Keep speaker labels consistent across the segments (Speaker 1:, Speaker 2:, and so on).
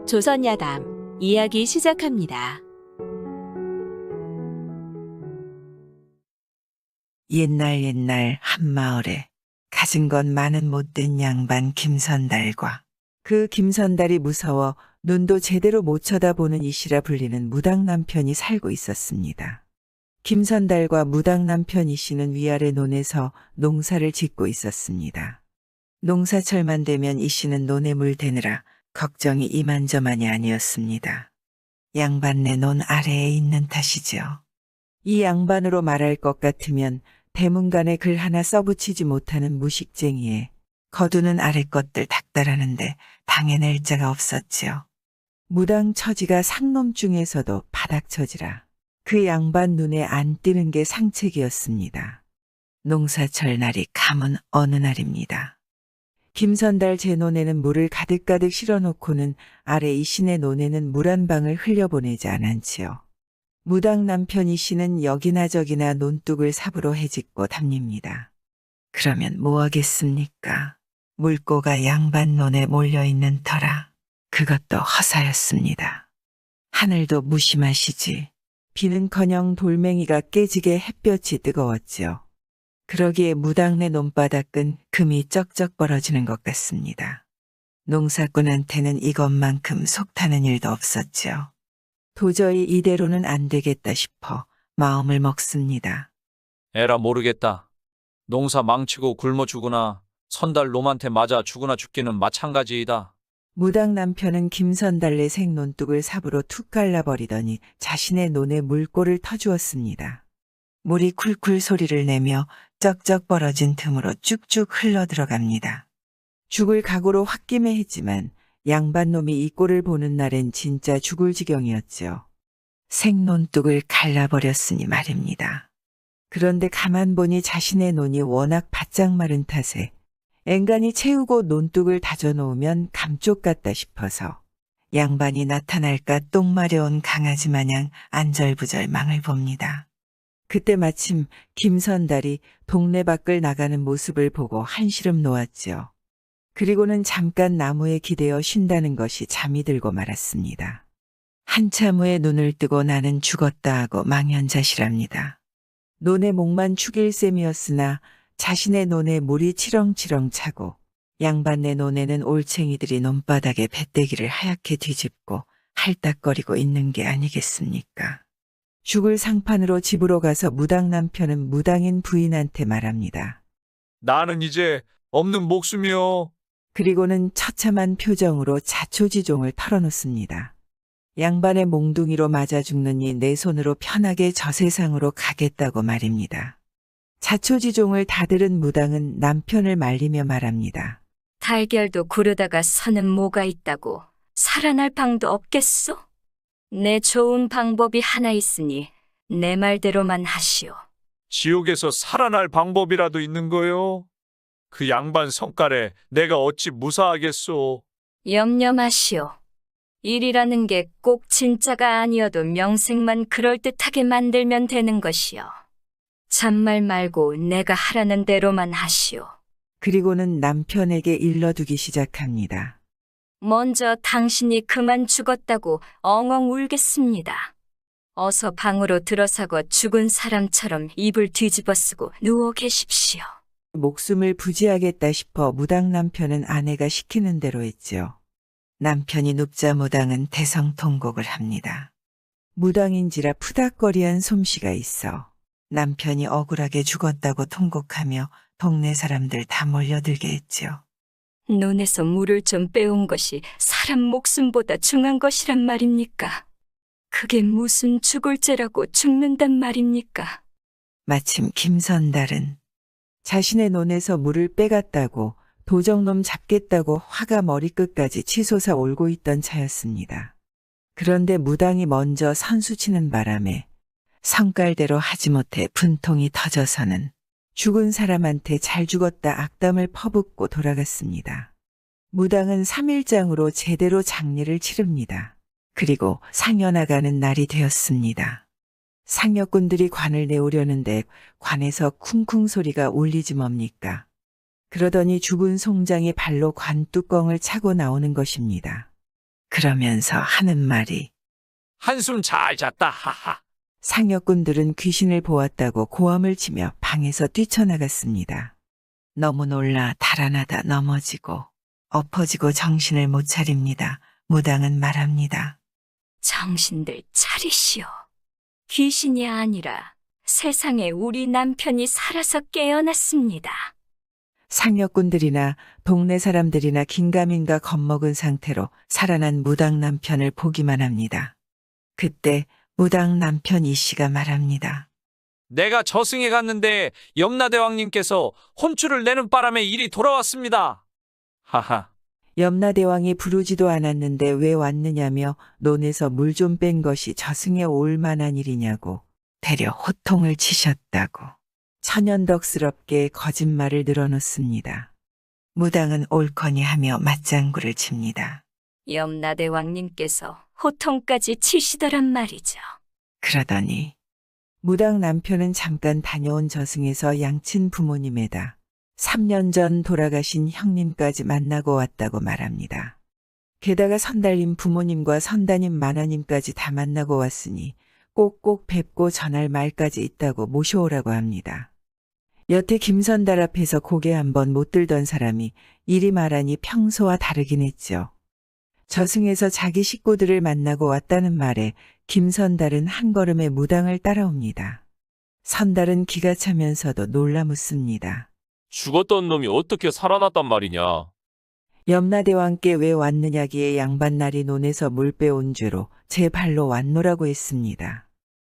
Speaker 1: 조선야담 이야기 시작합니다.
Speaker 2: 옛날 한마을에 가진 건 많은 못된 양반 김선달과 그 김선달이 무서워 눈도 제대로 못 쳐다보는 이씨라 불리는 무당 남편이 살고 있었습니다. 김선달과 무당 남편 이씨는 위아래 논에서 농사를 짓고 있었습니다. 농사철만 되면 이씨는 논에 물 대느라 걱정이 이만저만이 아니었습니다. 양반네 논 아래에 있는 탓이죠. 이 양반으로 말할 것 같으면 대문간에 글 하나 써붙이지 못하는 무식쟁이에 거두는 아래 것들 닥달하는데 당해낼 자가 없었지요. 무당 처지가 상놈 중에서도 바닥처지라 그 양반 눈에 안 띄는 게 상책이었습니다. 농사철 날이 가문 어느 날입니다. 김선달 제 논에는 물을 가득가득 실어놓고는 아래 이신의 논에는 물 한 방을 흘려보내지 않았지요. 무당 남편 이씨는 여기나 저기나 논둑을 삽으로 헤집고 답립니다. 그러면 뭐 하겠습니까? 물고가 양반 논에 몰려있는 터라 그것도 허사였습니다. 하늘도 무심하시지. 비는커녕 돌멩이가 깨지게 햇볕이 뜨거웠지요. 그러기에 무당네 논바닥은 금이 쩍쩍 벌어지는 것 같습니다. 농사꾼한테는 이것만큼 속타는 일도 없었지요. 도저히 이대로는 안 되겠다 싶어 마음을 먹습니다.
Speaker 3: 에라 모르겠다. 농사 망치고 굶어 죽으나 선달 놈한테 맞아 죽으나 죽기는 마찬가지이다.
Speaker 2: 무당 남편은 김선달의 생논둑을 삽으로 툭 갈라버리더니 자신의 논에 물꼬를 터주었습니다. 물이 쿨쿨 소리를 내며 쩍쩍 벌어진 틈으로 쭉쭉 흘러들어갑니다. 죽을 각오로 홧김에 했지만 양반놈이 이 꼴을 보는 날엔 진짜 죽을 지경이었죠. 생논둑을 갈라버렸으니 말입니다. 그런데 가만 보니 자신의 논이 워낙 바짝 마른 탓에 앵간히 채우고 논둑을 다져놓으면 감쪽 같다 싶어서 양반이 나타날까 똥 마려운 강아지 마냥 안절부절 망을 봅니다. 그때 마침 김선달이 동네 밖을 나가는 모습을 보고 한시름 놓았지요. 그리고는 잠깐 나무에 기대어 쉰다는 것이 잠이 들고 말았습니다. 한참 후에 눈을 뜨고 나는 죽었다 하고 망연자실합니다. 논의 목만 축일 셈이었으나 자신의 논에 물이 치렁치렁 차고 양반네 논에는 올챙이들이 논바닥에 배때기를 하얗게 뒤집고 할딱거리고 있는 게 아니겠습니까? 죽을 상판으로 집으로 가서 무당 남편은 무당인 부인한테 말합니다.
Speaker 3: 나는 이제 없는 목숨이요.
Speaker 2: 그리고는 처참한 표정으로 자초지종을 털어놓습니다. 양반의 몽둥이로 맞아 죽느니 내 손으로 편하게 저 세상으로 가겠다고 말입니다. 자초지종을 다 들은 무당은 남편을 말리며 말합니다.
Speaker 4: 달걀도 구르다가 서는 뭐가 있다고 살아날 방도 없겠소? 내 좋은 방법이 하나 있으니 내 말대로만 하시오.
Speaker 3: 지옥에서 살아날 방법이라도 있는 거요. 그 양반 성깔에 내가 어찌 무사하겠소.
Speaker 4: 염려 마시오. 일이라는 게 꼭 진짜가 아니어도 명색만 그럴듯하게 만들면 되는 것이요. 잔말 말고 내가 하라는 대로만 하시오.
Speaker 2: 그리고는 남편에게 일러두기 시작합니다.
Speaker 4: 먼저 당신이 그만 죽었다고 엉엉 울겠습니다. 어서 방으로 들어서고 죽은 사람처럼 입을 뒤집어 쓰고 누워 계십시오.
Speaker 2: 목숨을 부지하겠다 싶어 무당 남편은 아내가 시키는 대로 했지요. 남편이 눕자 무당은 대성통곡을 합니다. 무당인지라 푸닥거리한 솜씨가 있어 남편이 억울하게 죽었다고 통곡하며 동네 사람들 다 몰려들게 했지요.
Speaker 4: 논에서 물을 좀 빼온 것이 사람 목숨보다 중한 것이란 말입니까? 그게 무슨 죽을 죄라고 죽는단 말입니까?
Speaker 2: 마침 김선달은 자신의 논에서 물을 빼갔다고 도적놈 잡겠다고 화가 머리끝까지 치솟아 올고 있던 차였습니다. 그런데 무당이 먼저 선수치는 바람에 성깔대로 하지 못해 분통이 터져서는 죽은 사람한테 잘 죽었다 악담을 퍼붓고 돌아갔습니다. 무당은 3일장으로 제대로 장례를 치릅니다. 그리고 상여나가는 날이 되었습니다. 상여꾼들이 관을 내오려는데 관에서 쿵쿵 소리가 울리지 뭡니까? 그러더니 죽은 송장이 발로 관 뚜껑을 차고 나오는 것입니다. 그러면서 하는 말이
Speaker 3: 한숨 잘 잤다. 하하.
Speaker 2: 상여꾼들은 귀신을 보았다고 고함을 치며 방에서 뛰쳐나갔습니다. 너무 놀라 달아나다 넘어지고 엎어지고 정신을 못 차립니다. 무당은 말합니다.
Speaker 4: 정신들 차리시오. 귀신이 아니라 세상에 우리 남편이 살아서 깨어났습니다.
Speaker 2: 상여꾼들이나 동네 사람들이나 긴가민가 겁먹은 상태로 살아난 무당 남편을 보기만 합니다. 그때 무당 남편 이 씨가 말합니다.
Speaker 3: 내가 저승에 갔는데 염라대왕님께서 혼쭐을 내는 바람에 일이 돌아왔습니다. 하하.
Speaker 2: 염라대왕이 부르지도 않았는데 왜 왔느냐며 논에서 물 좀 뺀 것이 저승에 올 만한 일이냐고 되려 호통을 치셨다고 천연덕스럽게 거짓말을 늘어놓습니다. 무당은 옳거니 하며 맞장구를 칩니다.
Speaker 4: 염라대왕님께서 호통까지 치시더란 말이죠.
Speaker 2: 그러더니 무당 남편은 잠깐 다녀온 저승에서 양친 부모님에다 3년 전 돌아가신 형님까지 만나고 왔다고 말합니다. 게다가 선달님 부모님과 선다님 마나님까지 다 만나고 왔으니 꼭꼭 뵙고 전할 말까지 있다고 모셔오라고 합니다. 여태 김선달 앞에서 고개 한번 못 들던 사람이 이리 말하니 평소와 다르긴 했죠. 저승에서 자기 식구들을 만나고 왔다는 말에 김선달은 한 걸음에 무당을 따라옵니다. 선달은 기가 차면서도 놀라 묻습니다.
Speaker 5: 죽었던 놈이 어떻게 살아났단 말이냐?
Speaker 2: 염라대왕께 왜 왔느냐기에 양반날이 논에서 물 빼온 죄로 제 발로 왔노라고 했습니다.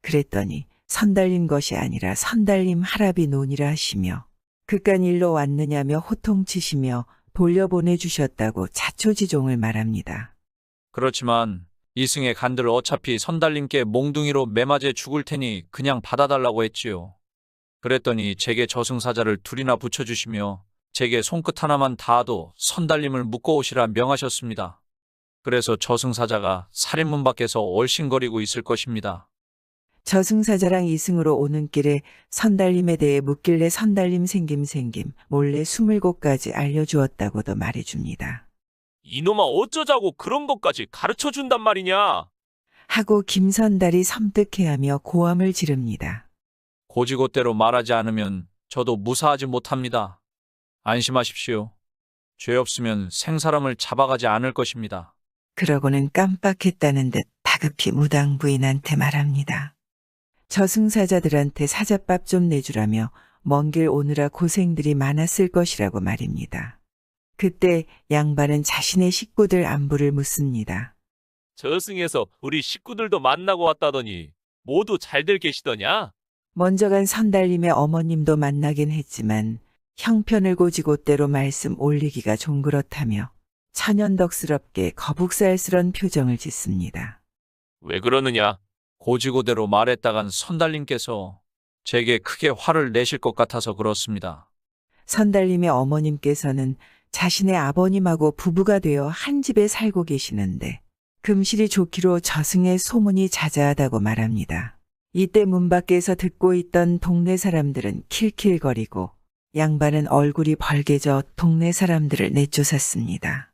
Speaker 2: 그랬더니 선달님 것이 아니라 선달님 할아비 논이라 하시며 그깟 일로 왔느냐며 호통치시며 돌려보내주셨다고 자초지종을 말합니다.
Speaker 3: 그렇지만 이승에 간들 어차피 선달님께 몽둥이로 매맞아 죽을 테니 그냥 받아달라고 했지요. 그랬더니 제게 저승사자를 둘이나 붙여주시며 제게 손끝 하나만 닿아도 선달님을 묶어오시라 명하셨습니다. 그래서 저승사자가 살인문 밖에서 얼씬거리고 있을 것입니다.
Speaker 2: 저승사자랑 이승으로 오는 길에 선달님에 대해 묻길래 선달님 생김 몰래 20곳까지 알려주었다고도 말해줍니다.
Speaker 5: 이놈아 어쩌자고 그런 것까지 가르쳐준단 말이냐?
Speaker 2: 하고 김선달이 섬뜩해하며 고함을 지릅니다.
Speaker 3: 고지고대로 말하지 않으면 저도 무사하지 못합니다. 안심하십시오. 죄 없으면 생사람을 잡아가지 않을 것입니다.
Speaker 2: 그러고는 깜빡했다는 듯 다급히 무당 부인한테 말합니다. 저승사자들한테 사자밥 좀 내주라며 먼 길 오느라 고생들이 많았을 것이라고 말입니다. 그때 양반은 자신의 식구들 안부를 묻습니다.
Speaker 5: 저승에서 우리 식구들도 만나고 왔다더니 모두 잘들 계시더냐?
Speaker 2: 먼저 간 선달님의 어머님도 만나긴 했지만 형편을 고지고대로 말씀 올리기가 좀 그렇다며 천연덕스럽게 거북살스런 표정을 짓습니다.
Speaker 5: 왜 그러느냐?
Speaker 3: 고지고대로 말했다간 선달님께서 제게 크게 화를 내실 것 같아서 그렇습니다.
Speaker 2: 선달님의 어머님께서는 자신의 아버님하고 부부가 되어 한 집에 살고 계시는데 금실이 좋기로 저승의 소문이 자자하다고 말합니다. 이때 문 밖에서 듣고 있던 동네 사람들은 킬킬거리고 양반은 얼굴이 벌개져 동네 사람들을 내쫓았습니다.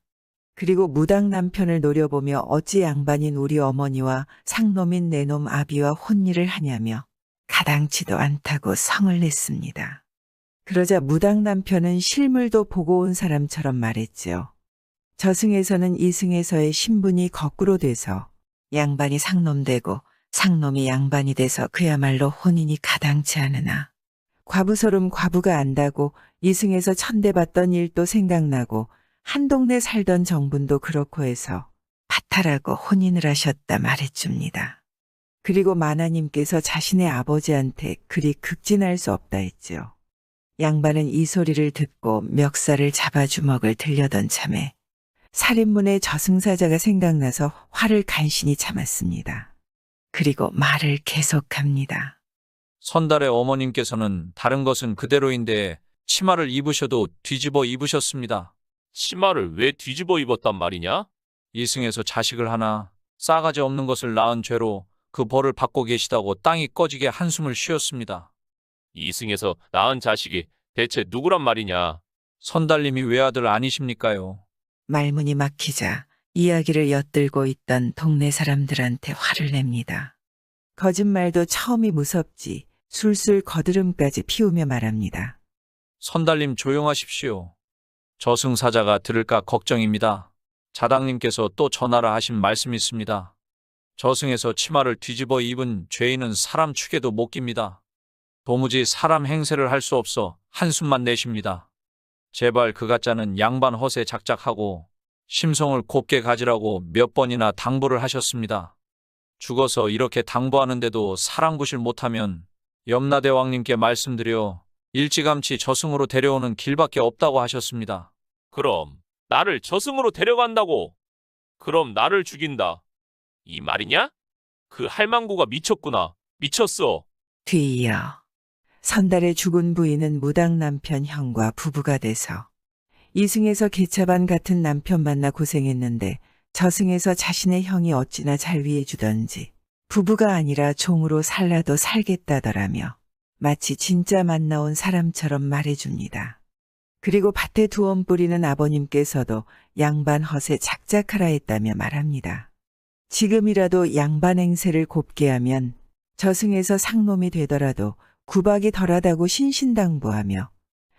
Speaker 2: 그리고 무당 남편을 노려보며 어찌 양반인 우리 어머니와 상놈인 내놈 아비와 혼일을 하냐며 가당치도 않다고 성을 냈습니다. 그러자 무당 남편은 실물도 보고 온 사람처럼 말했지요. 저승에서는 이승에서의 신분이 거꾸로 돼서 양반이 상놈 되고 상놈이 양반이 돼서 그야말로 혼인이 가당치 않으나 과부서름 과부가 안다고 이승에서 천대받던 일도 생각나고 한 동네 살던 정분도 그렇고 해서 파탈하고 혼인을 하셨다 말해줍니다. 그리고 마나님께서 자신의 아버지한테 그리 극진할 수 없다 했지요. 양반은 이 소리를 듣고 멱살을 잡아 주먹을 들려던 참에 살인문의 저승사자가 생각나서 화를 간신히 참았습니다. 그리고 말을 계속합니다.
Speaker 3: 선달의 어머님께서는 다른 것은 그대로인데 치마를 입으셔도 뒤집어 입으셨습니다.
Speaker 5: 치마를 왜 뒤집어 입었단 말이냐?
Speaker 3: 이승에서 자식을 하나 싸가지 없는 것을 낳은 죄로 그 벌을 받고 계시다고 땅이 꺼지게 한숨을 쉬었습니다.
Speaker 5: 이승에서 낳은 자식이 대체 누구란 말이냐?
Speaker 3: 선달님이 외아들 아니십니까요?
Speaker 2: 말문이 막히자 이야기를 엿들고 있던 동네 사람들한테 화를 냅니다. 거짓말도 처음이 무섭지 술술 거드름까지 피우며 말합니다.
Speaker 3: 선달님 조용하십시오. 저승사자가 들을까 걱정입니다. 자당님께서 또 전하라 하신 말씀이 있습니다. 저승에서 치마를 뒤집어 입은 죄인은 사람 축에도 못 깁니다. 도무지 사람 행세를 할 수 없어 한숨만 내쉽니다. 제발 그 가짜는 양반 허세 작작하고 심성을 곱게 가지라고 몇 번이나 당부를 하셨습니다. 죽어서 이렇게 당부하는데도 사랑구실 못하면 염라대왕님께 말씀드려 일찌감치 저승으로 데려오는 길밖에 없다고 하셨습니다.
Speaker 5: 그럼 나를 저승으로 데려간다고? 그럼 나를 죽인다. 이 말이냐? 그 할망구가 미쳤구나. 미쳤어.
Speaker 2: 뒤이어 선달의 죽은 부인은 무당 남편 형과 부부가 돼서 이승에서 개차반 같은 남편 만나 고생했는데 저승에서 자신의 형이 어찌나 잘 위해주던지 부부가 아니라 종으로 살라도 살겠다더라며 마치 진짜 만나온 사람처럼 말해줍니다. 그리고 밭에 두엄 뿌리는 아버님께서도 양반 헛에 작작하라 했다며 말합니다. 지금이라도 양반 행세를 곱게 하면 저승에서 상놈이 되더라도 구박이 덜하다고 신신당부하며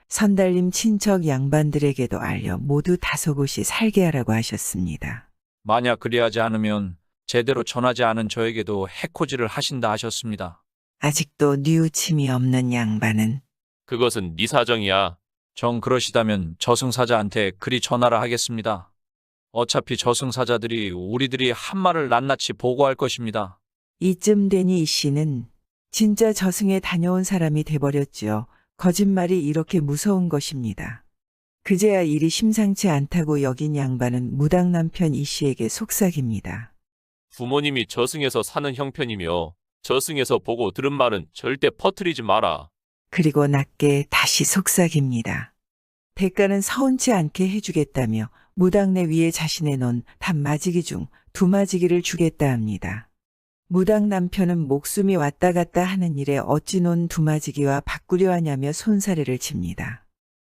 Speaker 2: 선달님 친척 양반들에게도 알려 모두 다소곳이 살게 하라고 하셨습니다.
Speaker 3: 만약 그리하지 않으면 제대로 전하지 않은 저에게도 해코지를 하신다 하셨습니다.
Speaker 2: 아직도 뉘우침이 없는 양반은
Speaker 5: 그것은 네 사정이야.
Speaker 3: 정 그러시다면 저승사자한테 그리 전하라 하겠습니다. 어차피 저승사자들이 우리들이 한 말을 낱낱이 보고할 것입니다.
Speaker 2: 이쯤 되니 이 씨는 진짜 저승에 다녀온 사람이 돼버렸지요. 거짓말이 이렇게 무서운 것입니다. 그제야 일이 심상치 않다고 여긴 양반은 무당 남편 이 씨에게 속삭입니다.
Speaker 5: 부모님이 저승에서 사는 형편이며 저승에서 보고 들은 말은 절대 퍼뜨리지 마라.
Speaker 2: 그리고 낮게 다시 속삭입니다. 대가는 서운치 않게 해주겠다며 무당내 위에 자신의 논 단마지기 중 두마지기를 주겠다 합니다. 무당 남편은 목숨이 왔다 갔다 하는 일에 어찌 논 두마지기와 바꾸려 하냐며 손사래를 칩니다.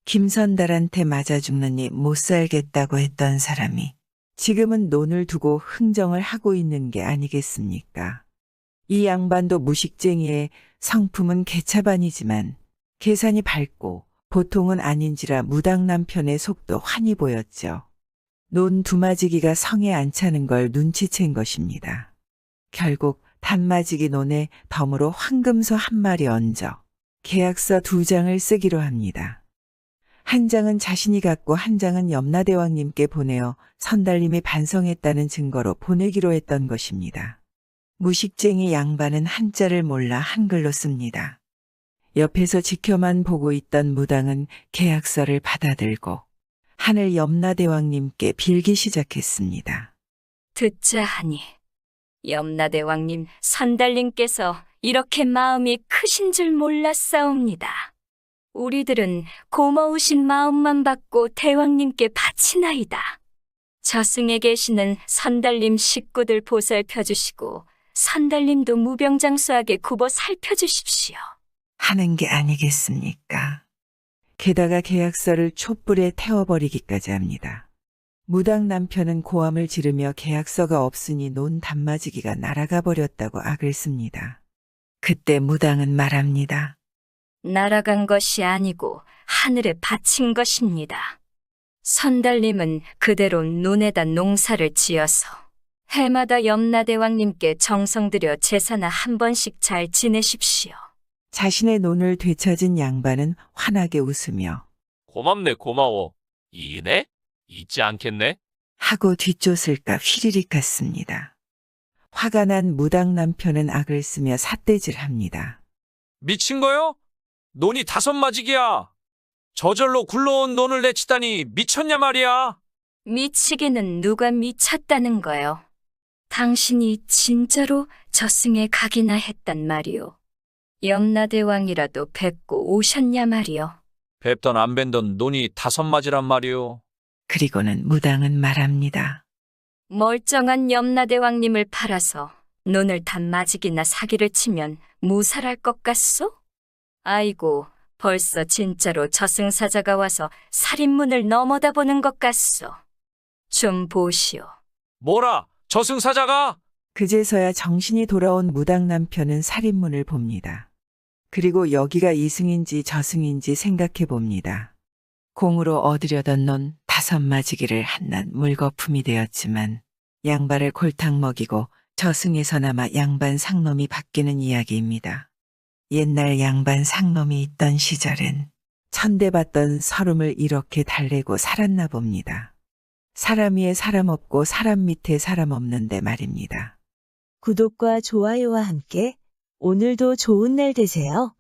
Speaker 2: 김선달한테 맞아 죽느니 못 살겠다고 했던 사람이 지금은 논을 두고 흥정을 하고 있는 게 아니겠습니까? 이 양반도 무식쟁이에 성품은 개차반이지만 계산이 밝고 보통은 아닌지라 무당 남편의 속도 환히 보였죠. 논 두마지기가 성에 안 차는 걸 눈치챈 것입니다. 결국 단마지기 논에 덤으로 황금소 한 마리 얹어 계약서 2장을 쓰기로 합니다. 한 장은 자신이 갖고 한 장은 염라대왕님께 보내어 선달님이 반성했다는 증거로 보내기로 했던 것입니다. 무식쟁이 양반은 한자를 몰라 한글로 씁니다. 옆에서 지켜만 보고 있던 무당은 계약서를 받아들고 하늘 염라대왕님께 빌기 시작했습니다.
Speaker 4: 듣자 하니 염라대왕님, 선달님께서 이렇게 마음이 크신 줄 몰랐사옵니다. 우리들은 고마우신 마음만 받고 대왕님께 바치나이다. 저승에 계시는 선달님 식구들 보살펴주시고 선달님도 무병장수하게 굽어 살펴주십시오.
Speaker 2: 하는 게 아니겠습니까? 게다가 계약서를 촛불에 태워버리기까지 합니다. 무당 남편은 고함을 지르며 계약서가 없으니 논 단마지기가 날아가 버렸다고 악을 씁니다. 그때 무당은 말합니다.
Speaker 4: 날아간 것이 아니고 하늘에 바친 것입니다. 선달님은 그대로 논에다 농사를 지어서 해마다 염라대왕님께 정성 들여 제사나 한 번씩 잘 지내십시오.
Speaker 2: 자신의 논을 되찾은 양반은 환하게 웃으며
Speaker 5: 고맙네, 고마워. 이 은혜? 잊지 않겠네?
Speaker 2: 하고 뒷조슬까 휘리릭 갔습니다. 화가 난 무당 남편은 악을 쓰며 삿대질합니다.
Speaker 3: 미친 거요? 논이 5마지기야. 저절로 굴러온 논을 내치다니 미쳤냐 말이야.
Speaker 4: 미치기는 누가 미쳤다는 거요. 당신이 진짜로 저승에 가기나 했단 말이오. 염라대왕이라도 뵙고 오셨냐 말이오.
Speaker 3: 뵙던 안 뵌던 논이 5마지란 말이오.
Speaker 2: 그리고는 무당은 말합니다.
Speaker 4: 멀쩡한 염라대왕님을 팔아서 논을 단마지기나 사기를 치면 무살할 것 같소? 아이고, 벌써 진짜로 저승사자가 와서 살인문을 넘어다 보는 것 같소. 좀 보시오.
Speaker 3: 뭐라? 저승사자가?
Speaker 2: 그제서야 정신이 돌아온 무당 남편은 살인문을 봅니다. 그리고 여기가 이승인지 저승인지 생각해 봅니다. 공으로 얻으려던 논 5마지기를 한낱 물거품이 되었지만 양발을 골탕 먹이고 저승에서나마 양반 상놈이 바뀌는 이야기입니다. 옛날 양반 상놈이 있던 시절엔 천대받던 서름을 이렇게 달래고 살았나 봅니다. 사람 위에 사람 없고 사람 밑에 사람 없는데 말입니다.
Speaker 6: 구독과 좋아요와 함께 오늘도 좋은 날 되세요.